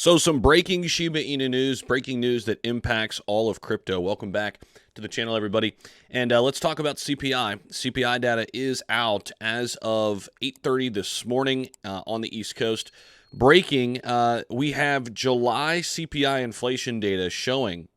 So some breaking Shiba Inu news, breaking news that impacts all of crypto. Welcome back to the channel, everybody. And let's talk about CPI. CPI data is out as of 8:30 this morning on the East Coast. Breaking, we have July CPI inflation data showing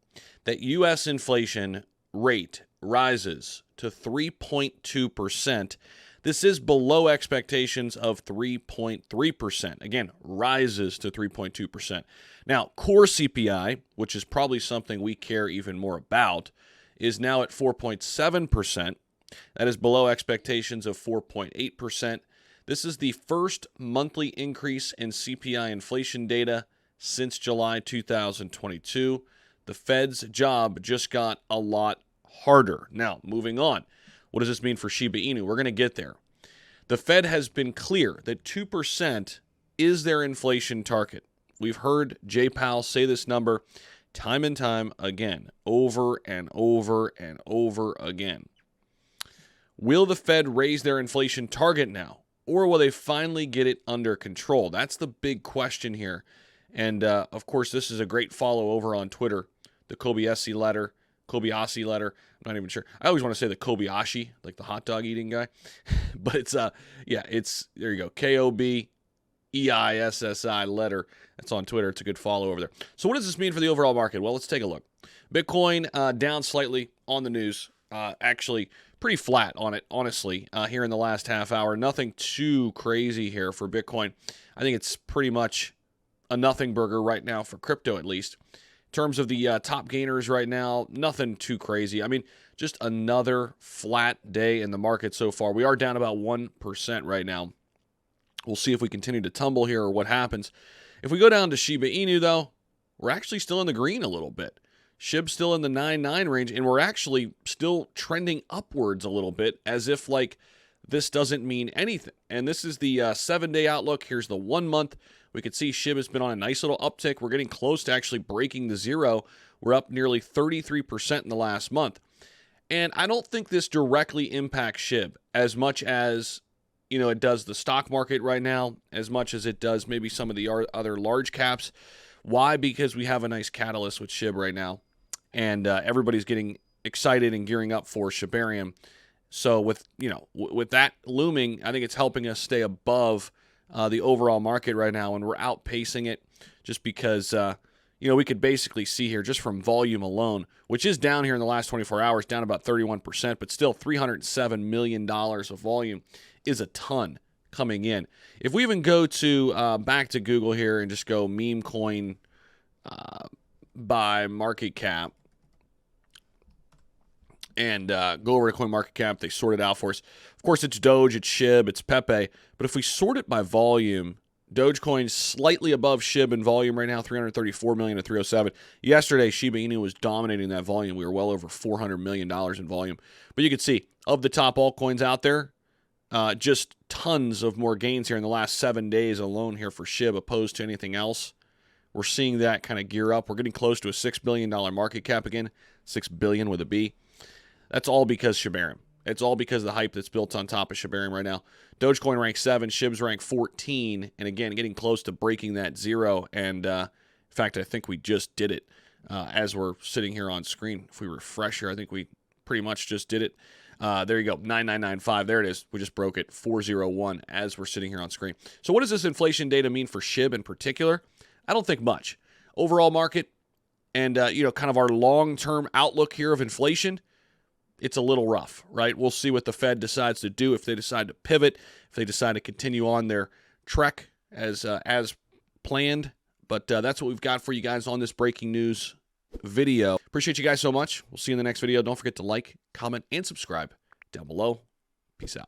that U.S. inflation rate rises to 3.2%. This is below expectations of 3.3%. Again, rises to 3.2%. Now, core CPI, which is probably something we care even more about, is now at 4.7%. That is below expectations of 4.8%. This is the first monthly increase in CPI inflation data since July 2022. The Fed's job just got a lot harder. Now, moving on. What does this mean for Shiba Inu? We're going to get there. The Fed has been clear that 2% is their inflation target. We've heard Jay Powell say this number time and time again, over and over and over again. Will the Fed raise their inflation target now, or will they finally get it under control? That's the big question here. And, of course, this is a great follow over on Twitter, the Kobayashi letter. I'm not even sure. I always want to say the Kobayashi, like the hot dog eating guy. But it's, there you go. KOBEISSI letter. That's on Twitter. It's a good follow over there. So what does this mean for the overall market? Well, let's take a look. Bitcoin down slightly on the news. Actually, pretty flat on it, honestly, here in the last half hour. Nothing too crazy here for Bitcoin. I think it's pretty much a nothing burger right now for crypto, at least. In terms of the top gainers right now, nothing too crazy. I mean, just another flat day in the market so far. We are down about 1% right now. We'll see if we continue to tumble here or what happens. If we go down to Shiba Inu, though, we're actually still in the green a little bit. SHIB's still in the 9.9 range, and we're actually still trending upwards a little bit as if, like, this doesn't mean anything. And this is the 7-day outlook. Here's the 1 month. We could see SHIB has been on a nice little uptick. We're getting close to actually breaking the zero. We're up nearly 33% in the last month. And I don't think this directly impacts SHIB as much as, it does the stock market right now, as much as it does maybe some of the other large caps. Why? Because we have a nice catalyst with SHIB right now. And everybody's getting excited and gearing up for Shibarium. So with that looming, I think it's helping us stay above the overall market right now, and we're outpacing it just because, we could basically see here just from volume alone, which is down here in the last 24 hours, down about 31%, but still $307 million of volume is a ton coming in. If we even go to back to Google here and just go meme coin by market cap, and go over to CoinMarketCap, they sort it out for us. Of course, it's Doge, it's SHIB, it's Pepe. But if we sort it by volume, Dogecoin slightly above SHIB in volume right now, 334 million to 307. Yesterday, Shiba Inu was dominating that volume. We were well over $400 million in volume. But you can see, of the top altcoins out there, just tons of more gains here in the last 7 days alone here for SHIB opposed to anything else. We're seeing that kind of gear up. We're getting close to a $6 billion market cap again, $6 billion with a B. That's all because Shibarium. It's all because of the hype that's built on top of Shibarium right now. Dogecoin ranked 7, SHIB's ranked 14, and again, getting close to breaking that zero. And in fact, I think we just did it as we're sitting here on screen. If we refresh here, I think we pretty much just did it. There you go, 9995. There it is. We just broke it, 401 as we're sitting here on screen. So what does this inflation data mean for SHIB in particular? I don't think much. Overall market and, kind of our long-term outlook here of inflation, it's a little rough, right? We'll see what the Fed decides to do, if they decide to pivot, if they decide to continue on their trek as planned. But that's what we've got for you guys on this breaking news video. Appreciate you guys so much. We'll see you in the next video. Don't forget to like, comment, and subscribe down below. Peace out.